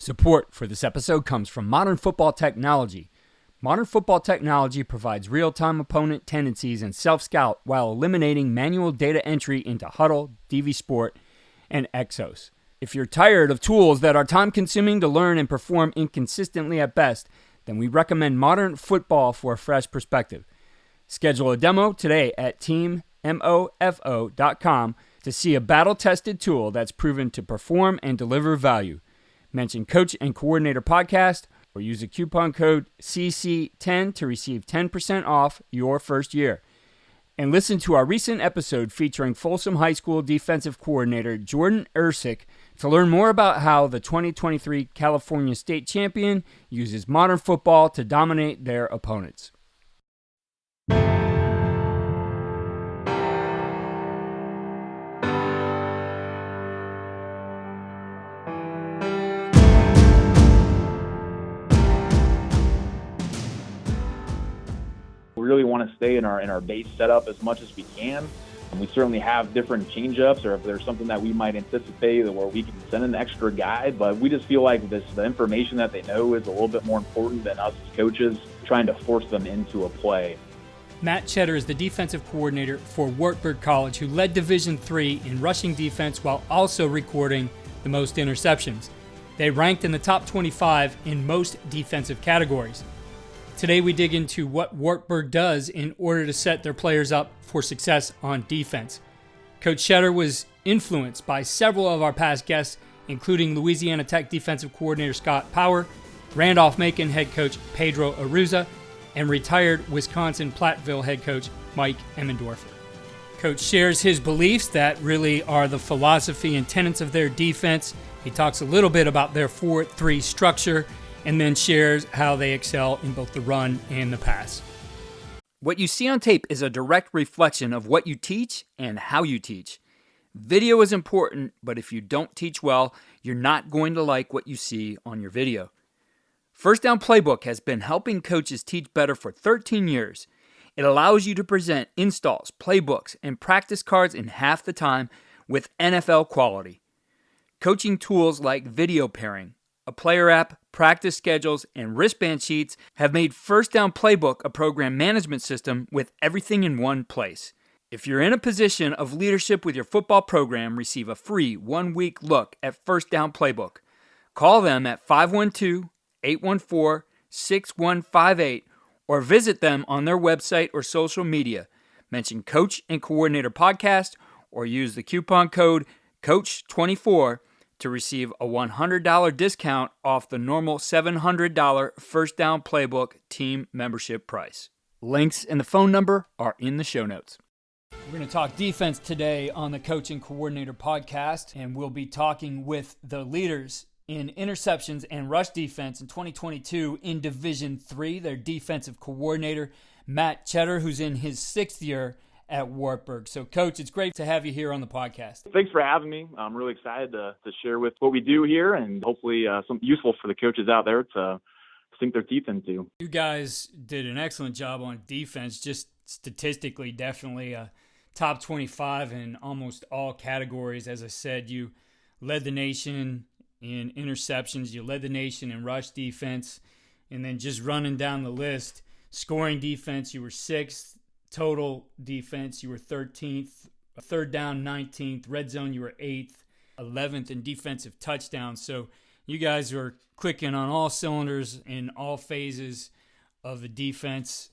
Support for this episode comes from Modern Football Technology. Modern Football Technology provides real-time opponent tendencies and self-scout while eliminating manual data entry into Huddle, DV Sport, and Exos. If you're tired of tools that are time-consuming to learn and perform inconsistently at best, then we recommend Modern Football for a fresh perspective. Schedule a demo today at teammofo.com to see a battle-tested tool that's proven to perform and deliver value. Mention Coach and Coordinator Podcast or use the coupon code CC10 to receive 10% off your first year. And listen to our recent episode featuring Folsom High School defensive coordinator Jordan Ersick to learn more about how the 2023 California State Champion uses modern football to dominate their opponents. We really want to stay in our base setup as much as we can. And we certainly have different change-ups, or if there's something that we might anticipate where we can send an extra guy, but we just feel like the information that they know is a little bit more important than us as coaches trying to force them into a play. Matt Tschetter is the defensive coordinator for Wartburg College, who led Division III in rushing defense while also recording the most interceptions. They ranked in the top 25 in most defensive categories. Today we dig into what Wartburg does in order to set their players up for success on defense. Coach Tschetter was influenced by several of our past guests, including Louisiana Tech defensive coordinator Scott Power, Randolph-Macon head coach Pedro Arruza, and retired Wisconsin-Platteville head coach Mike Emendorfer. Coach shares his beliefs that really are the philosophy and tenets of their defense. He talks a little bit about their 4-3 structure, and then shares how they excel in both the run and the pass. What you see on tape is a direct reflection of what you teach and how you teach. Video is important, but if you don't teach well, you're not going to like what you see on your video. First Down Playbook has been helping coaches teach better for 13 years. It allows you to present installs, playbooks, and practice cards in half the time with NFL quality. Coaching tools like video pairing, a player app, practice schedules, and wristband sheets have made First Down Playbook a program management system with everything in one place. If you're in a position of leadership with your football program, receive a free 1-week look at First Down Playbook. Call them at 512-814-6158 or visit them on their website or social media. Mention Coach and Coordinator Podcast or use the coupon code COACH24 to receive a $100 discount off the normal $700 First Down Playbook team membership price. Links and the phone number are in the show notes. We're going to talk defense today on the Coach and Coordinator Podcast, and we'll be talking with the leaders in interceptions and rush defense in 2022 in Division III, their defensive coordinator, Matt Tschetter, who's in his 6th year at Wartburg. So, Coach, it's great to have you here on the podcast. Thanks for having me. I'm really excited to share with what we do here and hopefully something useful for the coaches out there to sink their teeth into. You guys did an excellent job on defense, just statistically, definitely a top 25 in almost all categories. As I said, you led the nation in interceptions, you led the nation in rush defense, and then just running down the list, scoring defense, you were 6th. Total defense, you were 13th. Third down, 19th. Red zone, you were 8th. 11th in defensive touchdowns. So you guys were clicking on all cylinders in all phases of the defense.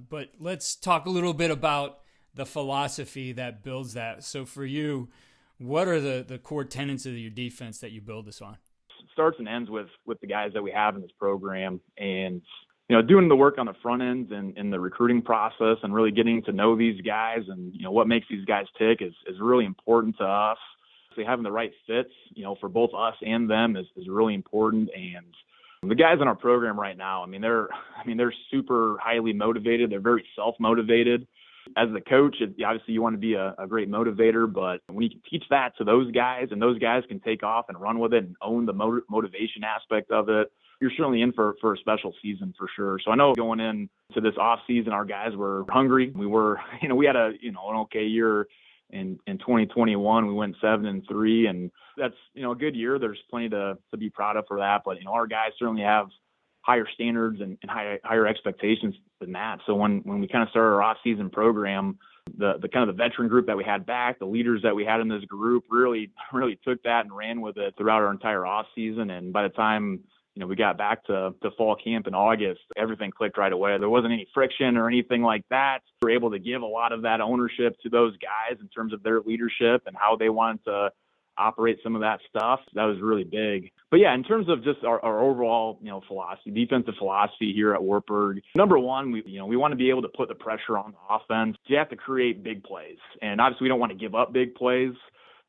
But let's talk a little bit about the philosophy that builds that. So for you, what are the core tenets of your defense that you build this on? It starts and ends with the guys that we have in this program, and doing the work on the front end and in the recruiting process and really getting to know these guys and, what makes these guys tick is really important to us. So having the right fits, for both us and them is really important. And the guys in our program right now, they're super highly motivated. They're very self-motivated. As the coach, obviously you want to be a great motivator, but when you can teach that to those guys and those guys can take off and run with it and own the motivation aspect of it, you're certainly in for a special season for sure. So I know going into this off season, our guys were hungry. We had an okay year In 2021, we went 7-3, and that's, a good year. There's plenty to be proud of for that. But, our guys certainly have higher standards and higher expectations than that. So when we kind of started our off-season program, the kind of the veteran group that we had back, the leaders that we had in this group really took that and ran with it throughout our entire off-season. And by the time we got back to fall camp in August, everything clicked right away. There wasn't any friction or anything like that. We were able to give a lot of that ownership to those guys in terms of their leadership and how they wanted to operate some of that stuff. That was really big. But yeah, in terms of just our overall, philosophy, defensive philosophy here at Wartburg, number one, we want to be able to put the pressure on the offense. You have to create big plays. And obviously we don't want to give up big plays,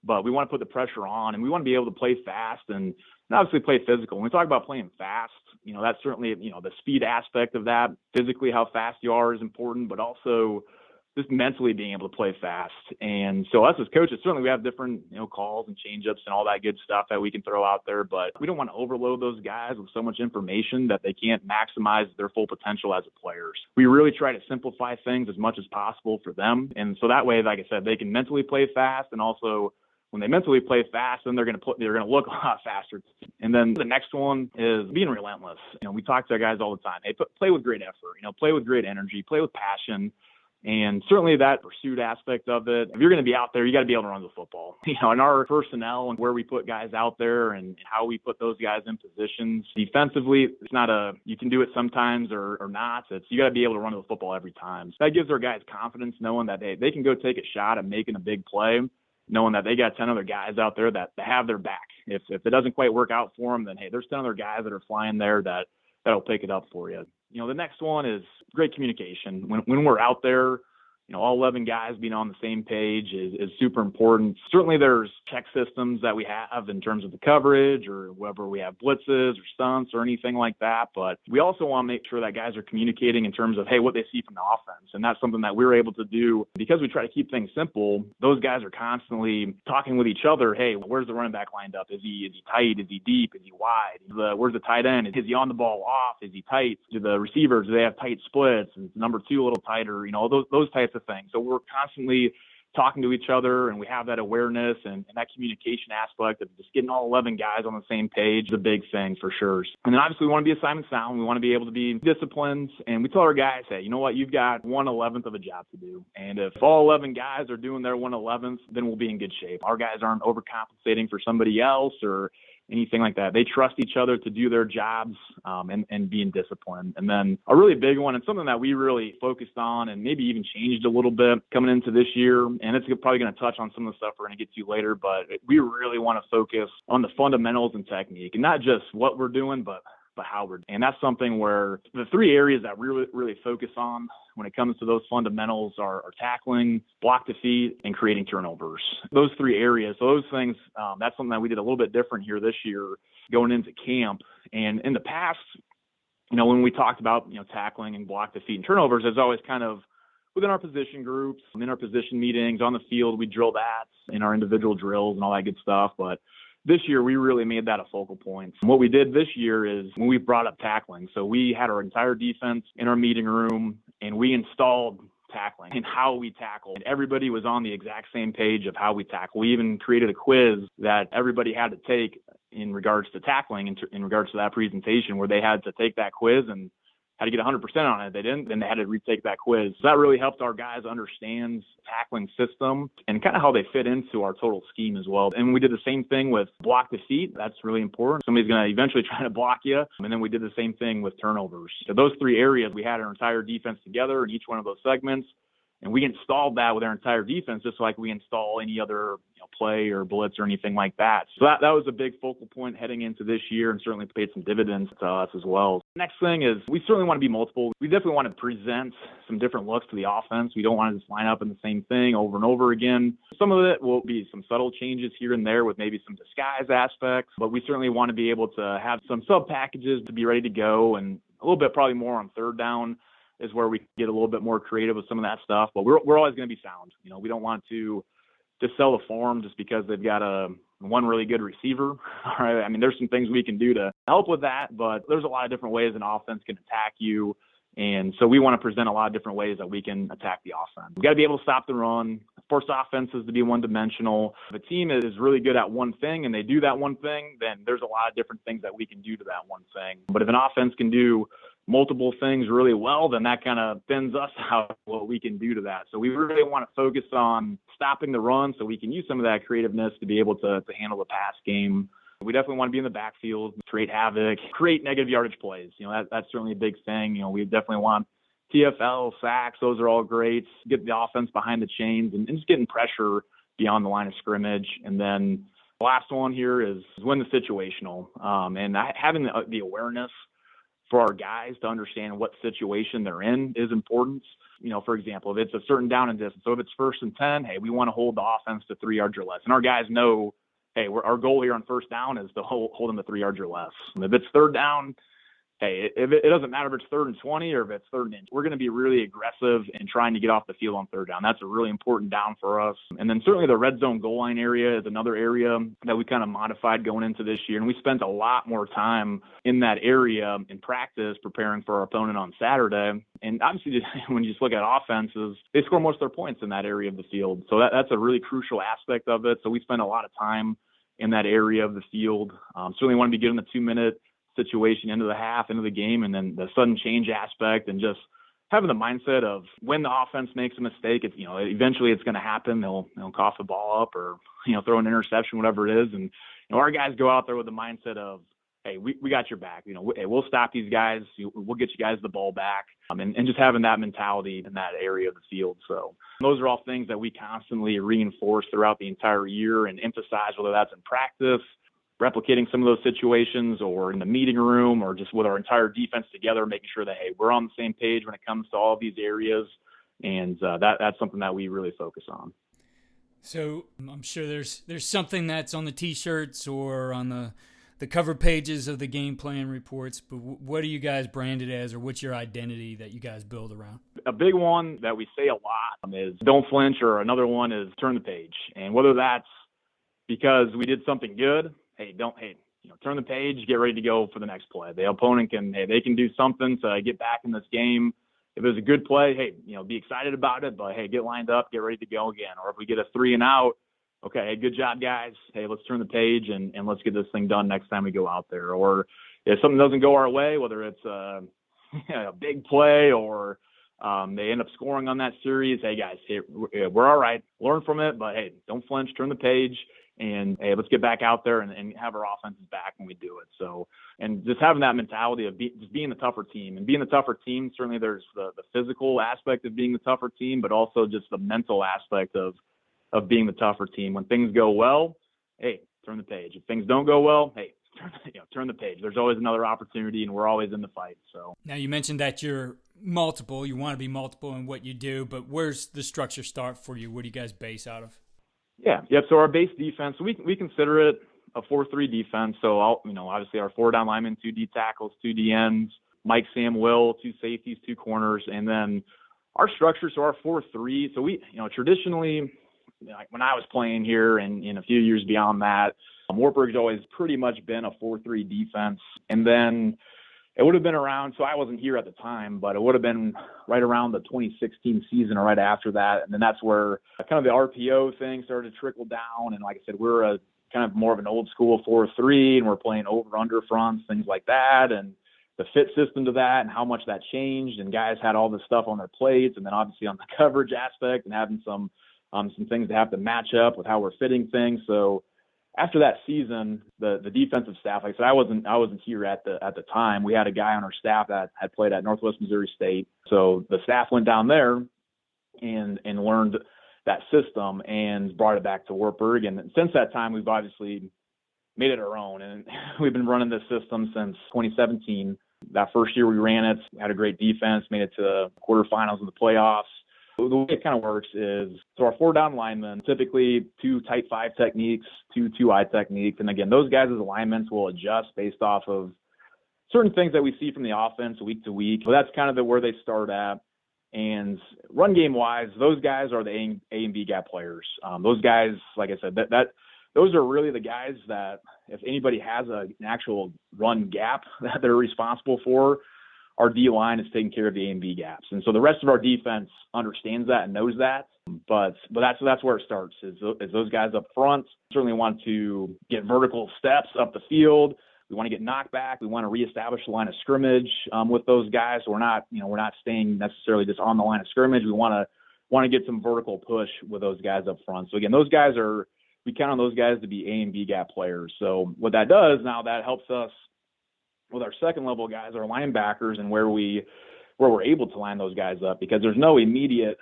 but we want to put the pressure on, and we want to be able to play fast and obviously play physical. When we talk about playing fast, that's certainly, the speed aspect of that. Physically, how fast you are is important, but also just mentally being able to play fast. And so us as coaches, certainly we have different, calls and change-ups and all that good stuff that we can throw out there, but we don't want to overload those guys with so much information that they can't maximize their full potential as players. We really try to simplify things as much as possible for them. And so that way, like I said, they can mentally play fast, and also when they mentally play fast, then they're going to look a lot faster. And then the next one is being relentless. We talk to our guys all the time. Hey, play with great effort. Play with great energy. Play with passion. And certainly that pursuit aspect of it. If you're going to be out there, you got to be able to run the football. And our personnel and where we put guys out there and how we put those guys in positions defensively, it's not you can do it sometimes or not. You got to be able to run the football every time. So that gives our guys confidence, knowing that they can go take a shot at making a big play, knowing that they got 10 other guys out there that have their back. If it doesn't quite work out for them, then hey, there's 10 other guys that are flying there that'll pick it up for you. The next one is great communication. When we're out there, all 11 guys being on the same page is super important. Certainly there's check systems that we have in terms of the coverage or whether we have blitzes or stunts or anything like that. But we also want to make sure that guys are communicating in terms of, hey, what they see from the offense. And that's something that we're able to do because we try to keep things simple. Those guys are constantly talking with each other. Hey, where's the running back lined up? Is he tight? Is he deep? Is he wide? Where's the tight end? Is he on the ball off? Is he tight? Do the receivers, do they have tight splits? Is number two a little tighter? Those types of things. So we're constantly talking to each other, and we have that awareness and that communication aspect of just getting all 11 guys on the same page is a big thing for sure. And then obviously we want to be assignment sound. We want to be able to be disciplined, and we tell our guys, hey, you know what, you've got 1/11th of a job to do. And if all 11 guys are doing their 1/11th, then we'll be in good shape. Our guys aren't overcompensating for somebody else or anything like that. They trust each other to do their jobs and being disciplined. And then a really big one, and something that we really focused on and maybe even changed a little bit coming into this year, and it's probably going to touch on some of the stuff we're going to get to later, but we really want to focus on the fundamentals and technique, and not just what we're doing, but how we're doing. And that's something where the three areas that we really focus on when it comes to those fundamentals are tackling, block defeat, and creating turnovers. Those three areas, so those things, that's something that we did a little bit different here this year going into camp. And in the past, when we talked about, tackling and block defeat and turnovers, it's always kind of within our position groups, in our position meetings, on the field, we drill that in our individual drills and all that good stuff. But this year, we really made that a focal point. And what we did this year is when we brought up tackling. So we had our entire defense in our meeting room, and we installed tackling and how we tackle. And everybody was on the exact same page of how we tackle. We even created a quiz that everybody had to take in regards to tackling, in regards to that presentation, where they had to take that quiz and had to get 100% on it. They didn't, then they had to retake that quiz. So that really helped our guys understand tackling system and kind of how they fit into our total scheme as well. And we did the same thing with block defeat. That's really important. Somebody's going to eventually try to block you. And then we did the same thing with turnovers. So those three areas, we had our entire defense together in each one of those segments. And we installed that with our entire defense, just like we install any other play or blitz or anything like that. So that was a big focal point heading into this year, and certainly paid some dividends to us as well. Next thing is we certainly want to be multiple. We definitely want to present some different looks to the offense. We don't want to just line up in the same thing over and over again. Some of it will be some subtle changes here and there with maybe some disguise aspects, but we certainly want to be able to have some sub packages to be ready to go, and a little bit probably more on third down is where we get a little bit more creative with some of that stuff. But we're always going to be sound. We don't want to just sell the form just because they've got one really good receiver. All right. There's some things we can do to help with that, but there's a lot of different ways an offense can attack you And so we want to present a lot of different ways that we can attack the offense. We've got to be able to stop the run, force offenses to be one-dimensional. If a team is really good at one thing and they do that one thing, then there's a lot of different things that we can do to that one thing. But if an offense can do multiple things really well, then that kind of thins us out what we can do to that. So we really want to focus on stopping the run so we can use some of that creativeness to be able to handle the pass game. We definitely want to be in the backfield, create havoc, create negative yardage plays. That's certainly a big thing. We definitely want TFL, sacks, those are all great. Get the offense behind the chains and just getting pressure beyond the line of scrimmage. And then the last one here is win the situational. And having the awareness for our guys to understand what situation they're in is important. For example, if it's a certain down and distance, so if it's 1st and 10, hey, we want to hold the offense to 3 yards or less. And our guys know, hey, our goal here on 1st down is to hold them to 3 yards or less. And if it's 3rd down, hey, it doesn't matter if it's 3rd and 20 or if it's 3rd and inch. We're going to be really aggressive in trying to get off the field on 3rd down. That's a really important down for us. And then certainly the red zone goal line area is another area that we kind of modified going into this year. And we spent a lot more time in that area in practice preparing for our opponent on Saturday. And obviously, when you just look at offenses, they score most of their points in that area of the field. So that's a really crucial aspect of it. So we spend a lot of time in that area of the field. Certainly want to be good in the 2-minute situation into the half, into the game, and then the sudden change aspect, and just having the mindset of when the offense makes a mistake, it's, eventually it's going to happen. They'll cough the ball up or, throw an interception, whatever it is. And, our guys go out there with the mindset of, hey, we got your back. Hey, we'll stop these guys. We'll get you guys the ball back. And just having that mentality in that area of the field. So those are all things that we constantly reinforce throughout the entire year and emphasize, whether that's in practice, replicating some of those situations, or in the meeting room, or just with our entire defense together, making sure that, hey, we're on the same page when it comes to all of these areas. And that's something that we really focus on. So I'm sure there's something that's on the T-shirts or on the cover pages of the game plan reports, but what are you guys branded as, or what's your identity that you guys build around? A big one that we say a lot is don't flinch, or another one is turn the page. And whether that's because we did something good, turn the page, get ready to go for the next play. The opponent they can do something to get back in this game. If it was a good play, be excited about it, but get lined up, get ready to go again. Or if we get a 3 and out, okay, good job, guys. Let's turn the page and let's get this thing done next time we go out there. Or if something doesn't go our way, whether it's a big play or they end up scoring on that series, hey guys, we're all right. Learn from it, but don't flinch, turn the page. And let's get back out there and have our offenses back when we do it. So, and just having that mentality of just being the tougher team, and being the tougher team, certainly there's the physical aspect of being the tougher team, but also just the mental aspect of being the tougher team. When things go well, turn the page. If things don't go well, turn the page. There's always another opportunity, and we're always in the fight. So now you mentioned that you're multiple. You want to be multiple in what you do, but where's the structure start for you? What do you guys base out of? Yeah. So our base defense, we consider it a 4-3 defense. So obviously our 4 down linemen, 2 D tackles, 2 D ends, Mike, Sam, Will, 2 safeties, 2 corners, and then our structure. So our 4-3. So we, traditionally, like when I was playing here and in a few years beyond that, Wartburg's always pretty much been a 4-3 defense. And then it would have been around, so I wasn't here at the time, but it would have been right around the 2016 season or right after that. And then that's where kind of the RPO thing started to trickle down. And like I said, we're a kind of more of an old school 4-3, and we're playing over-under fronts, things like that. And the fit system to that and how much that changed. And guys had all this stuff on their plates. And then obviously on the coverage aspect and having some things to have to match up with how we're fitting things. So after that season, the defensive staff, like I said, I wasn't here at the time. We had a guy on our staff that had played at Northwest Missouri State. So the staff went down there and learned that system and brought it back to Wartburg. And since that time, we've obviously made it our own. And we've been running this system since 2017. That first year we ran it, we had a great defense, made it to the quarterfinals of the playoffs. The way it kind of works is, so our 4 down linemen, typically 2 tight 5 techniques, 2 2-eye techniques. And again, those guys as alignments will adjust based off of certain things that we see from the offense week to week. So that's kind of where they start at. And run game wise, those guys are the A and B gap players. Those guys, like I said, those are really the guys that if anybody has an actual run gap that they're responsible for, our D-line is taking care of the A and B gaps. And so the rest of our defense understands that and knows that. But that's where it starts, is those guys up front certainly want to get vertical steps up the field. We want to get knocked back. We want to reestablish the line of scrimmage with those guys. So we're not staying necessarily just on the line of scrimmage. We want to get some vertical push with those guys up front. So again, we count on those guys to be A and B gap players. So what that does now, that helps us with our second level guys, our linebackers, and where we're able to line those guys up, because there's no immediate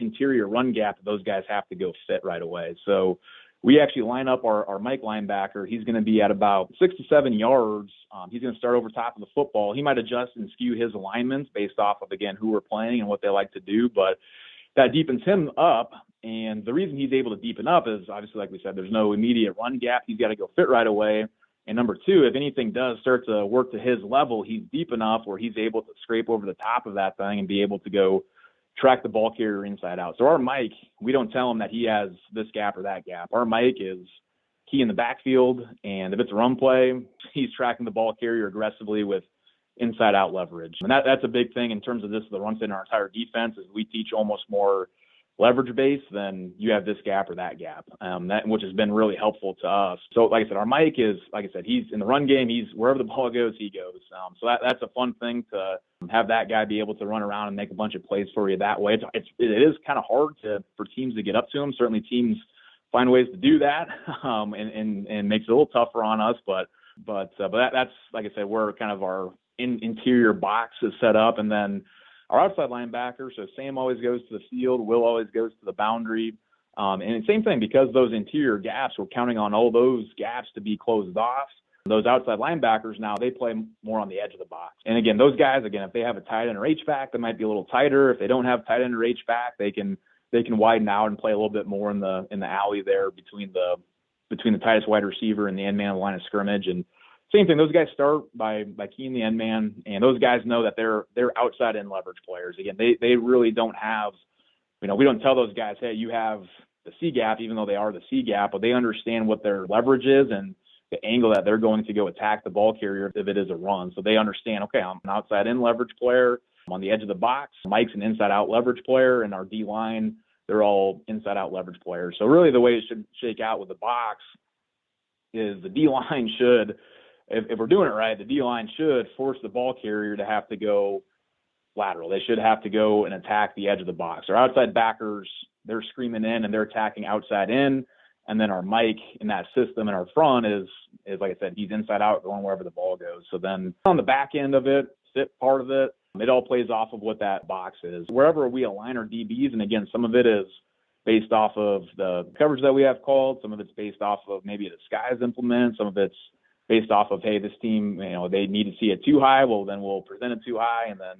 interior run gap that those guys have to go fit right away. So we actually line up our Mike linebacker. He's going to be at about 6 to 7 yards. He's going to start over top of the football. He might adjust and skew his alignments based off of, again, who we're playing and what they like to do, but that deepens him up. And the reason he's able to deepen up is obviously, like we said, there's no immediate run gap. He's got to go fit right away. And number two, if anything does start to work to his level, he's deep enough where he's able to scrape over the top of that thing and be able to go track the ball carrier inside out. So our Mike, we don't tell him that he has this gap or that gap. Our Mike is key in the backfield, and if it's a run play, he's tracking the ball carrier aggressively with inside out leverage. And that's a big thing in terms of the run fit in our entire defense, is we teach almost more leverage base than you have this gap or that gap, which has been really helpful to us. So like I said, our Mike is, like I said, he's in the run game. He's wherever the ball goes, he goes. So that's a fun thing to have that guy be able to run around and make a bunch of plays for you that way. It is kind of hard for teams to get up to him. Certainly teams find ways to do that, and makes it a little tougher on us. But that's, like I said, where kind of our interior box is set up. And then our outside linebacker, so Sam always goes to the field, Will always goes to the boundary. And same thing, because those interior gaps, we're counting on all those gaps to be closed off. Those outside linebackers now, they play more on the edge of the box. And again, those guys, if they have a tight end or H-back, they might be a little tighter. If they don't have tight end or H-back, they can widen out and play a little bit more in the alley there between the tightest wide receiver and the end man of the line of scrimmage. And same thing, those guys start by keying the end man, and those guys know that they're outside in leverage players. Again, they really don't have, we don't tell those guys, hey, you have the C gap, even though they are the C gap, but they understand what their leverage is and the angle that they're going to go attack the ball carrier if it is a run. So they understand, okay, I'm an outside in leverage player. I'm on the edge of the box. Mike's an inside out leverage player, and our D line, they're all inside out leverage players. So really the way it should shake out with the box is the D line should, if we're doing it right, the D-line should force the ball carrier to have to go lateral. They should have to go and attack the edge of the box. Our outside backers, they're screaming in and they're attacking outside in. And then our Mike in that system in our front is like I said, he's inside out going wherever the ball goes. So then on the back end of it, fit part of it, it all plays off of what that box is. Wherever we align our DBs, and again, some of it is based off of the coverage that we have called. Some of it's based off of maybe the skies implement. Some of it's based off of, hey, this team, they need to see it too high. Well, then we'll present it too high and then,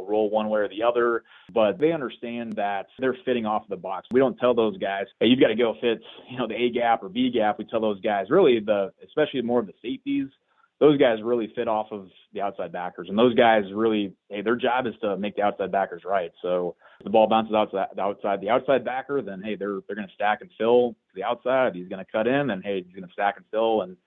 roll one way or the other. But they understand that they're fitting off the box. We don't tell those guys, hey, you've got to go fit, the A gap or B gap. We tell those guys really especially more of the safeties, those guys really fit off of the outside backers. And those guys really, hey, their job is to make the outside backers right. So if the ball bounces outside the outside backer, then, hey, they're going to stack and fill to the outside. He's going to cut in, and, hey, he's going to stack and fill and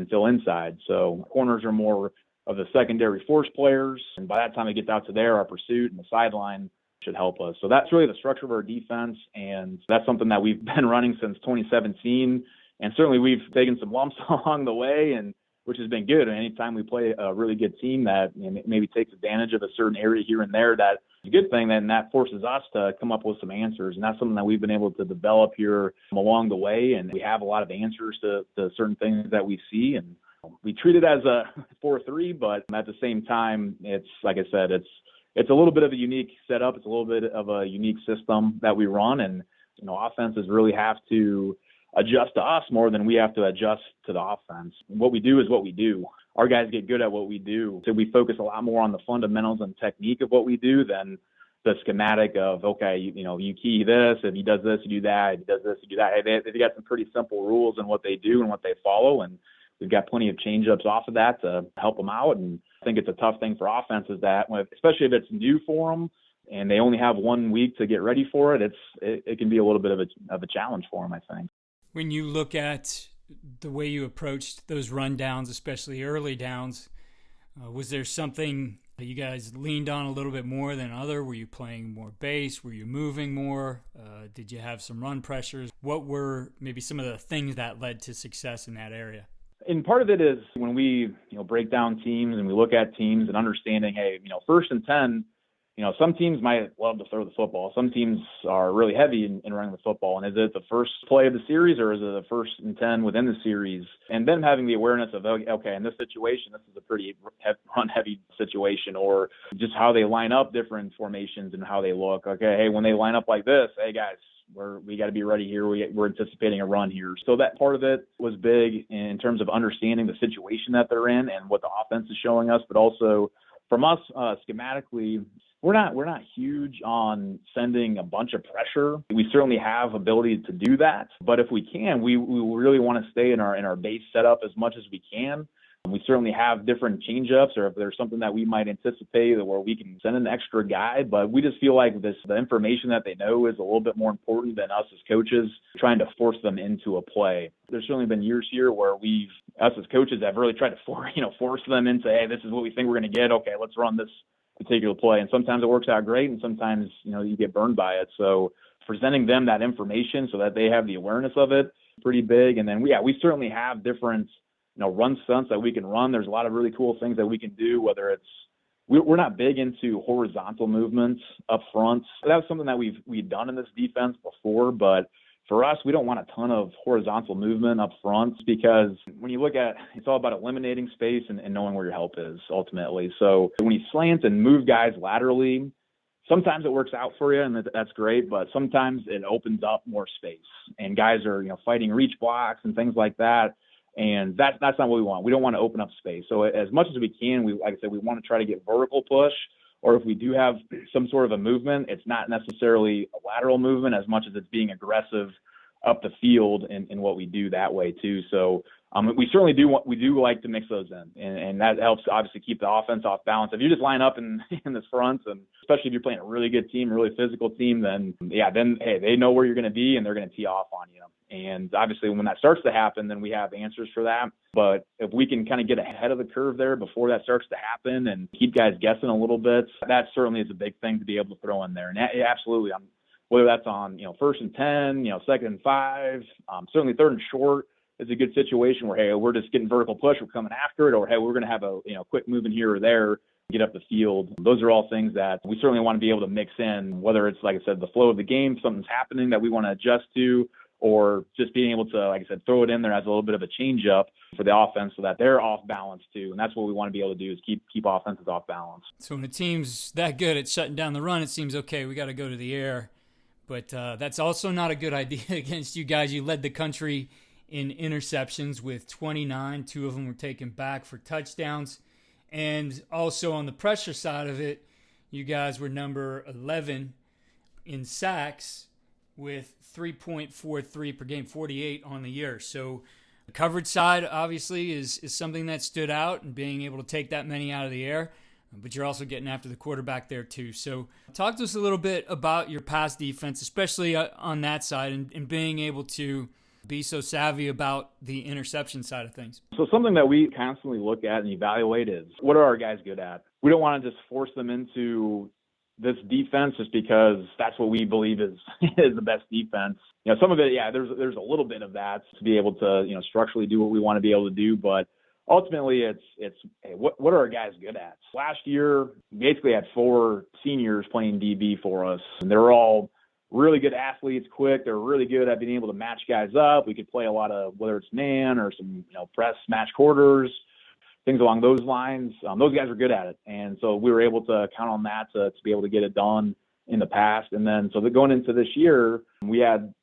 fill inside. So corners are more of the secondary force players. And by that time it gets out to there, our pursuit and the sideline should help us. So that's really the structure of our defense. And that's something that we've been running since 2017. And certainly we've taken some lumps along the way, and which has been good. And anytime we play a really good team that maybe takes advantage of a certain area here and there, that's a good thing. Then that forces us to come up with some answers. And that's something that we've been able to develop here along the way. And we have a lot of answers to certain things that we see. And we treat it as a 4-3, but at the same time, it's like I said, it's a little bit of a unique setup. It's a little bit of a unique system that we run. And, offenses really have to adjust to us more than we have to adjust to the offense. What we do is what we do. Our guys get good at what we do. So we focus a lot more on the fundamentals and technique of what we do than the schematic of, okay, you key this, if he does this, you do that, if he does this, you do that. They've got some pretty simple rules in what they do and what they follow, and we've got plenty of change-ups off of that to help them out. And I think it's a tough thing for offenses that, especially if it's new for them and they only have 1 week to get ready for it, it can be a little bit of a challenge for them, I think. When you look at the way you approached those rundowns, especially early downs, was there something You guys leaned on a little bit more than other? Were you playing more base? Were you moving more? Did you have some run pressures? What were maybe some of the things that led to success in that area? And part of it is when we, break down teams and we look at teams and understanding, hey, 1st and 10, some teams might love to throw the football. Some teams are really heavy in running the football. And is it the first play of the series or is it the 1st and 10 within the series? And then having the awareness of, okay, in this situation, this is a pretty run-heavy situation, or just how they line up different formations and how they look. Okay, hey, when they line up like this, hey, guys, we got to be ready here. We're anticipating a run here. So that part of it was big in terms of understanding the situation that they're in and what the offense is showing us, but also from us schematically, we're not huge on sending a bunch of pressure. We certainly have ability to do that, but if we can, we really want to stay in our base setup as much as we can. We certainly have different change-ups, or if there's something that we might anticipate where we can send an extra guy, but we just feel like the information that they know is a little bit more important than us as coaches trying to force them into a play. There's certainly been years here where us as coaches have really tried to force them into, hey, this is what we think we're going to get. Okay, let's run this particular play. And sometimes it works out great, and sometimes, you get burned by it. So presenting them that information so that they have the awareness of it, pretty big. And then, we certainly have different run stunts that we can run. There's a lot of really cool things that we can do, whether it's, we're not big into horizontal movements up front. That was something that we've done in this defense before, but for us, we don't want a ton of horizontal movement up front, because when you look at, it's all about eliminating space and knowing where your help is ultimately. So when you slant and move guys laterally, sometimes it works out for you and that's great, but sometimes it opens up more space and guys are, fighting reach blocks and things like that. And that's not what we want. We don't want to open up space. So as much as we can, like I said, we want to try to get vertical push, or if we do have some sort of a movement, it's not necessarily a lateral movement as much as it's being aggressive up the field in what we do that way too. So we certainly do like to mix those in, and that helps obviously keep the offense off balance. If you just line up in this front, and especially if you're playing a really good team, a really physical team, then hey, they know where you're going to be and they're going to tee off on you. And obviously when that starts to happen, then we have answers for that. But if we can kind of get ahead of the curve there before that starts to happen and keep guys guessing a little bit, that certainly is a big thing to be able to throw in there. And absolutely, whether that's on 1st and 10, 2nd and 5, certainly 3rd and short is a good situation where, hey, we're just getting vertical push, we're coming after it, or hey, we're going to have a quick movement here or there, get up the field. Those are all things that we certainly want to be able to mix in, whether it's, like I said, the flow of the game, something's happening that we want to adjust to, or just being able to, like I said, throw it in there as a little bit of a change up for the offense so that they're off balance too. And that's what we want to be able to do, is keep offenses off balance. So when a team's that good at shutting down the run, it seems, okay, we got to go to the air. But that's also not a good idea against you guys. You led the country in interceptions with 29. 2 of them were taken back for touchdowns. And also on the pressure side of it, you guys were number 11 in sacks with 3.43 per game, 48 on the year. So the coverage side obviously is something that stood out, and being able to take that many out of the air. But you're also getting after the quarterback there too. So talk to us a little bit about your pass defense, especially on that side, and being able to be so savvy about the interception side of things. So something that we constantly look at and evaluate is, what are our guys good at? We don't want to just force them into this defense just because that's what we believe is the best defense. Some of it, there's a little bit of that to be able to, structurally do what we want to be able to do, but ultimately, it's hey, what are our guys good at? Last year, we basically had 4 seniors playing DB for us, and they were all really good athletes, quick. They're really good at being able to match guys up. We could play a lot of, whether it's man or some press match quarters, things along those lines. Those guys are good at it, and so we were able to count on that to be able to get it done in the past. And then so going into this year, we had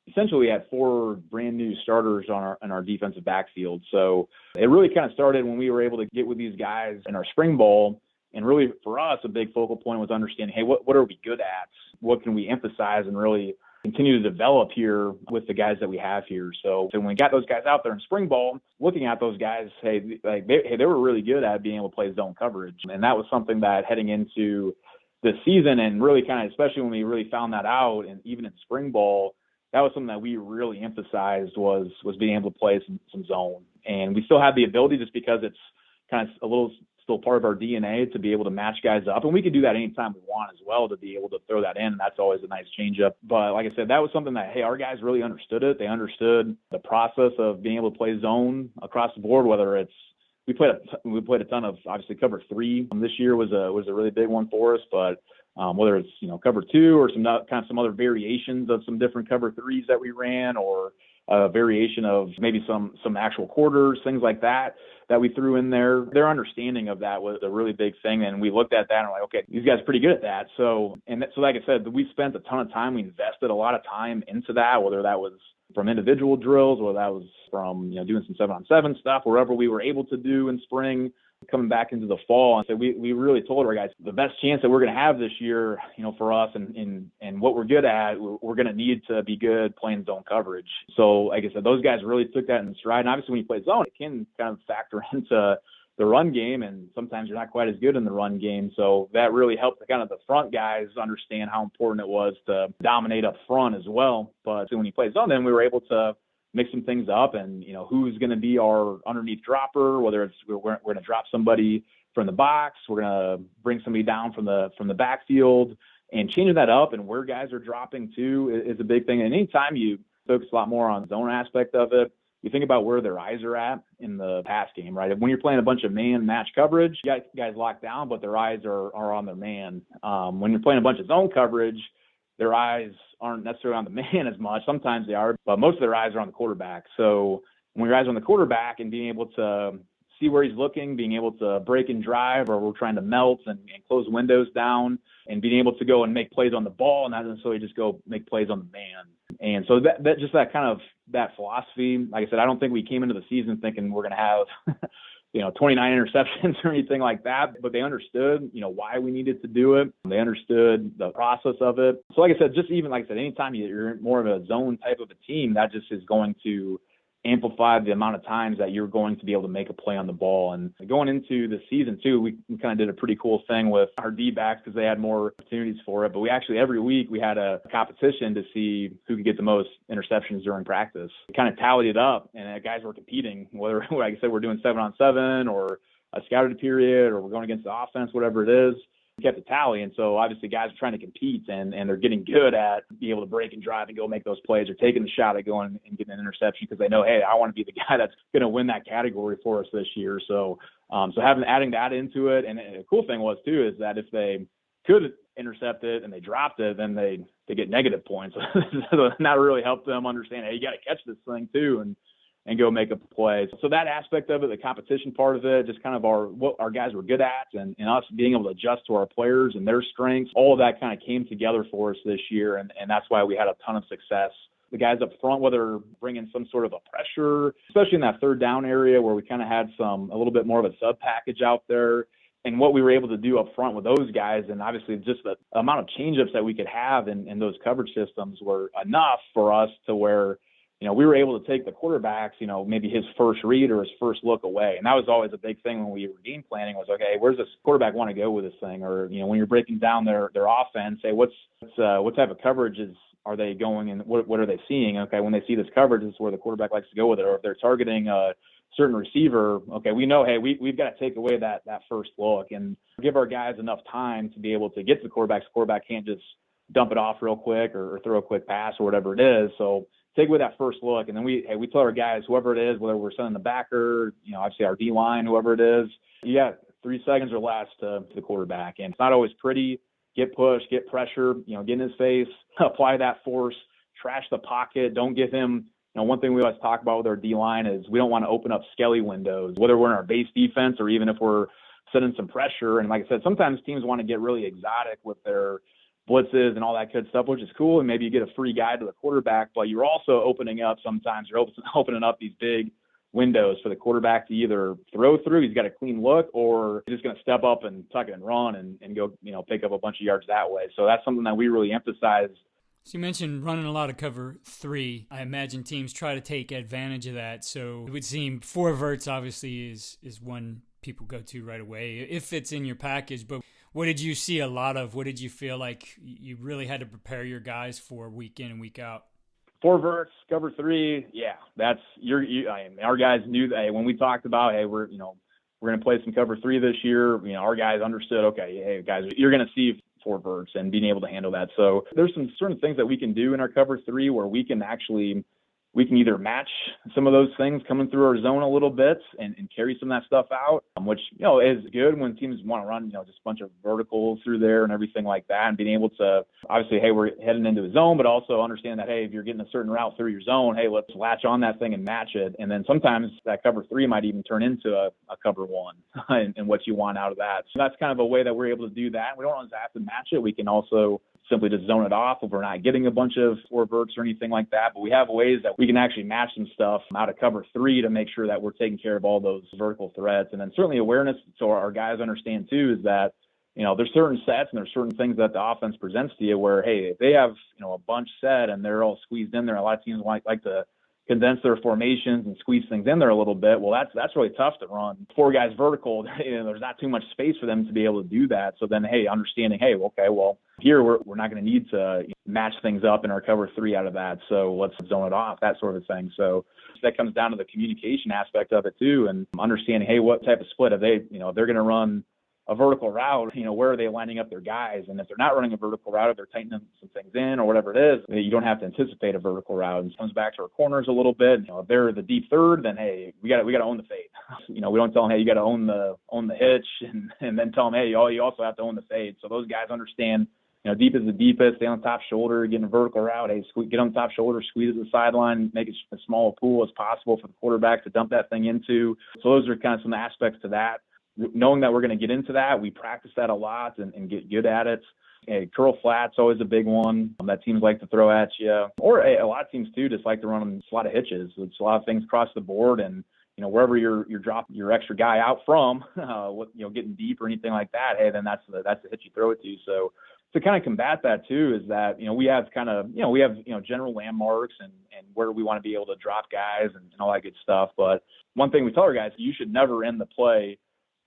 4 brand new starters in our defensive backfield. So it really kind of started when we were able to get with these guys in our spring ball. And really for us, a big focal point was understanding, hey, what are we good at? What can we emphasize and really continue to develop here with the guys that we have here? So when we got those guys out there in spring ball, looking at those guys, they were really good at being able to play zone coverage. And that was something that heading into the season, and really kind of, especially when we really found that out, and even in spring ball, that was something that we really emphasized was being able to play some zone. And we still have the ability, just because it's kind of a little still part of our DNA to be able to match guys up. And we can do that anytime we want as well, to be able to throw that in. And that's always a nice change up. But like I said, that was something that, hey, our guys really understood it. They understood the process of being able to play zone across the board, whether it's, we played a ton of, obviously, cover 3 this year was a really big one for us, but whether it's, cover 2 or some other variations of some different cover 3s that we ran, or a variation of maybe some actual quarters, things like that we threw in there. Their understanding of that was a really big thing. And we looked at that and we're like, okay, these guys are pretty good at that. So like I said, we spent a ton of time. We invested a lot of time into that, whether that was from individual drills, or that was from, doing some 7-on-7 stuff, wherever we were able to do in spring, coming back into the fall. And so we really told our guys the best chance that we're going to have this year, for us and what we're good at, we're going to need to be good playing zone coverage. So like I said, those guys really took that in stride. And obviously when you play zone, it can kind of factor into the run game, and sometimes you're not quite as good in the run game. So that really helped the front guys understand how important it was to dominate up front as well. But when you play zone, then we were able to mix some things up, and who's going to be our underneath dropper, whether it's we're going to drop somebody from the box, we're going to bring somebody down from the backfield, and changing that up and where guys are dropping to is a big thing. And anytime you focus a lot more on the zone aspect of it, you think about where their eyes are at in the pass game, right? When you're playing a bunch of man match coverage, you got guys locked down, but their eyes are on their man. When you're playing a bunch of zone coverage, their eyes aren't necessarily on the man as much. Sometimes they are, but most of their eyes are on the quarterback. So when your eyes are on the quarterback and being able to see where he's looking, being able to break and drive, or we're trying to melt and close windows down, and being able to go and make plays on the ball and not necessarily just go make plays on the man. And so that philosophy, like I said, I don't think we came into the season thinking we're going to have, 29 interceptions or anything like that, but they understood, why we needed to do it. They understood the process of it. So like I said, anytime you're more of a zone type of a team, that just is going to amplify the amount of times that you're going to be able to make a play on the ball. And going into the season too, we kind of did a pretty cool thing with our D-backs because they had more opportunities for it. But we actually, every week we had a competition to see who could get the most interceptions during practice. We kind of tallied it up, and guys were competing, whether, like I said, we're doing 7-on-7 or a scouted period, or we're going against the offense, whatever it is. We kept a tally. And so obviously guys are trying to compete, and they're getting good at being able to break and drive and go make those plays, or taking the shot at going and getting an interception because they know, hey, I want to be the guy that's going to win that category for us this year. So adding that into it. And the cool thing was too, is that if they could intercept it and they dropped it, then they get negative points. So that really helped them understand, hey, you got to catch this thing too, and go make a play. So that aspect of it, the competition part of it, just kind of what our guys were good at, and us being able to adjust to our players and their strengths, all of that kind of came together for us this year. And that's why we had a ton of success. The guys up front, whether bringing some sort of a pressure, especially in that third down area where we kind of had a little bit more of a sub package out there, and what we were able to do up front with those guys, and obviously just the amount of change-ups that we could have in those coverage systems were enough for us to where we were able to take the quarterbacks, maybe his first read or his first look away. And that was always a big thing when we were game planning, was, okay, where's this quarterback want to go with this thing? Or, when you're breaking down their offense, say, what type of coverages are they going, and what are they seeing? Okay, when they see this coverage, this is where the quarterback likes to go with it. Or if they're targeting a certain receiver, okay, we know, hey, we've got to take away that first look and give our guys enough time to be able to get to the quarterback. So the quarterback can't just dump it off real quick or throw a quick pass or whatever it is. So take away that first look, and then we tell our guys, whoever it is, whether we're sending the backer, obviously our D-line, whoever it is, you got 3 seconds or less to the quarterback. And it's not always pretty. Get pushed, get pressure, get in his face, apply that force, trash the pocket. Don't give him, one thing we always talk about with our D-line is we don't want to open up skelly windows, whether we're in our base defense or even if we're setting some pressure. And like I said, sometimes teams want to get really exotic with their blitzes and all that good stuff, which is cool. And maybe you get a free guy to the quarterback, but you're also opening up these big windows for the quarterback to either throw through. He's got a clean look, or he's just going to step up and tuck it and run and go, pick up a bunch of yards that way. So that's something that we really emphasize. So you mentioned running a lot of cover 3. I imagine teams try to take advantage of that. So it would seem 4 verts obviously is one people go to right away if it's in your package. But what did you see a lot of? What did you feel like you really had to prepare your guys for week in and week out? 4 verts, cover 3, yeah, that's our guys knew that when we talked about, hey, we're we're going to play some cover 3 this year. Our guys understood, okay, hey guys, you're going to see 4 verts and being able to handle that. So there's some certain things that we can do in our cover 3 where we can either match some of those things coming through our zone a little bit and carry some of that stuff out, which, is good when teams want to run, just a bunch of verticals through there and everything like that, and being able to, obviously, hey, we're heading into a zone, but also understand that, hey, if you're getting a certain route through your zone, hey, let's latch on that thing and match it. And then sometimes that cover 3 might even turn into a cover 1 and what you want out of that. So that's kind of a way that we're able to do that. We don't always have to match it. We can also simply just zone it off if we're not getting a bunch of 4 verts or anything like that. But we have ways that we can actually match some stuff out of cover 3 to make sure that we're taking care of all those vertical threats. And then certainly awareness, so our guys understand too, is that, there's certain sets and there's certain things that the offense presents to you where, hey, if they have, a bunch set and they're all squeezed in there, a lot of teams like to condense their formations and squeeze things in there a little bit. Well, that's really tough to run 4 guys vertical. There's not too much space for them to be able to do that. So then, hey, understanding, hey, okay, well, here we're not going to need to match things up in our cover 3 out of that. So let's zone it off, that sort of thing. So that comes down to the communication aspect of it too, and understanding, hey, what type of split if they, if they're going to run a vertical route, where are they lining up their guys? And if they're not running a vertical route, if they're tightening some things in or whatever it is, you don't have to anticipate a vertical route. And it comes back to our corners a little bit. If they're the deep third, then hey, we got to own the fade. We don't tell them, hey, you got to own the hitch, and then tell them, hey, you also have to own the fade. So those guys understand, deep is the deepest, stay on top shoulder, getting a vertical route, hey, get on top shoulder, squeeze at the sideline, make it as small a pool as possible for the quarterback to dump that thing into. So those are kind of some aspects to that. Knowing that we're going to get into that, we practice that a lot and get good at it. Hey, curl flat's always a big one that teams like to throw at you. Or a lot of teams, too, just like to run a lot of hitches. It's a lot of things across the board. And, wherever you're dropping your extra guy out from, getting deep or anything like that, hey, then that's the hitch you throw it to. So to kind of combat that, too, is that, we have general landmarks and where we want to be able to drop guys and all that good stuff. But one thing we tell our guys, you should never end the play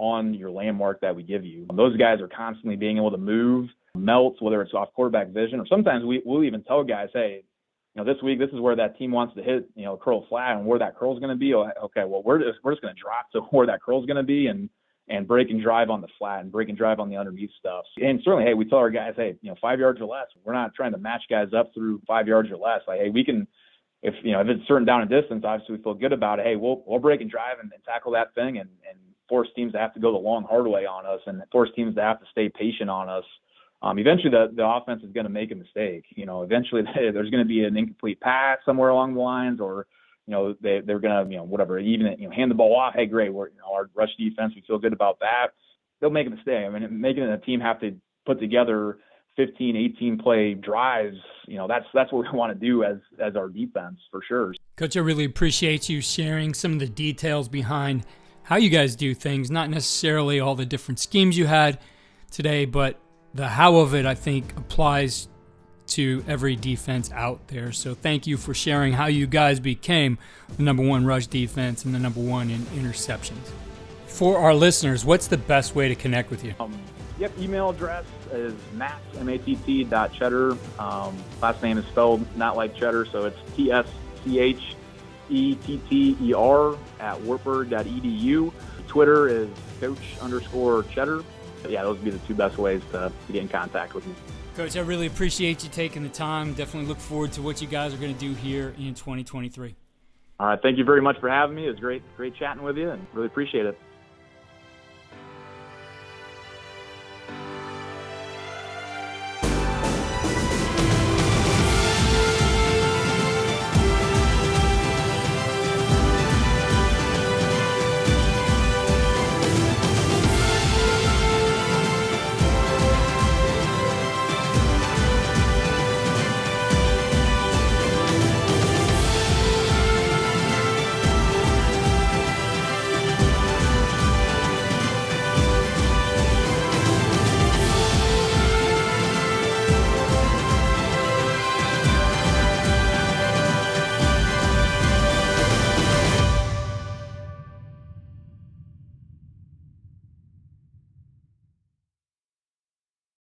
on your landmark that we give you. Those guys are constantly being able to move, melt, whether it's off quarterback vision, or sometimes we'll even tell guys, hey, this week, this is where that team wants to hit, curl flat, and where that curl is going to be. Okay, well, we're just going to drop to where that curl is going to be and break and drive on the flat and break and drive on the underneath stuff. And certainly, hey, we tell our guys, hey, 5 yards or less. We're not trying to match guys up through 5 yards or less. Like, hey, we can, if it's certain down and distance, obviously we feel good about it. Hey, we'll break and drive and tackle that thing and force teams to have to go the long, hard way on us and force teams to have to stay patient on us. Eventually, the offense is going to make a mistake. Eventually there's going to be an incomplete pass somewhere along the lines, or they're going to whatever, even hand the ball off. Hey, great, we're our rush defense, we feel good about that. They'll make a mistake. I mean, making a team have to put together 15, 18 play drives. That's what we want to do as our defense for sure. Coach, I really appreciate you sharing some of the details behind how you guys do things, not necessarily all the different schemes you had today, but the how of it, I think, applies to every defense out there. So thank you for sharing how you guys became the number 1 rush defense and the number 1 in interceptions. For our listeners, what's the best way to connect with you? Email address is matt.chetter. Last name is spelled not like cheddar, so it's TSCHETTER@wartburg.edu. Twitter is coach_Tschetter. Yeah, those would be the 2 best ways to get in contact with me. Coach, I really appreciate you taking the time. Definitely look forward to what you guys are going to do here in 2023. All right, thank you very much for having me. It was great chatting with you, and really appreciate it.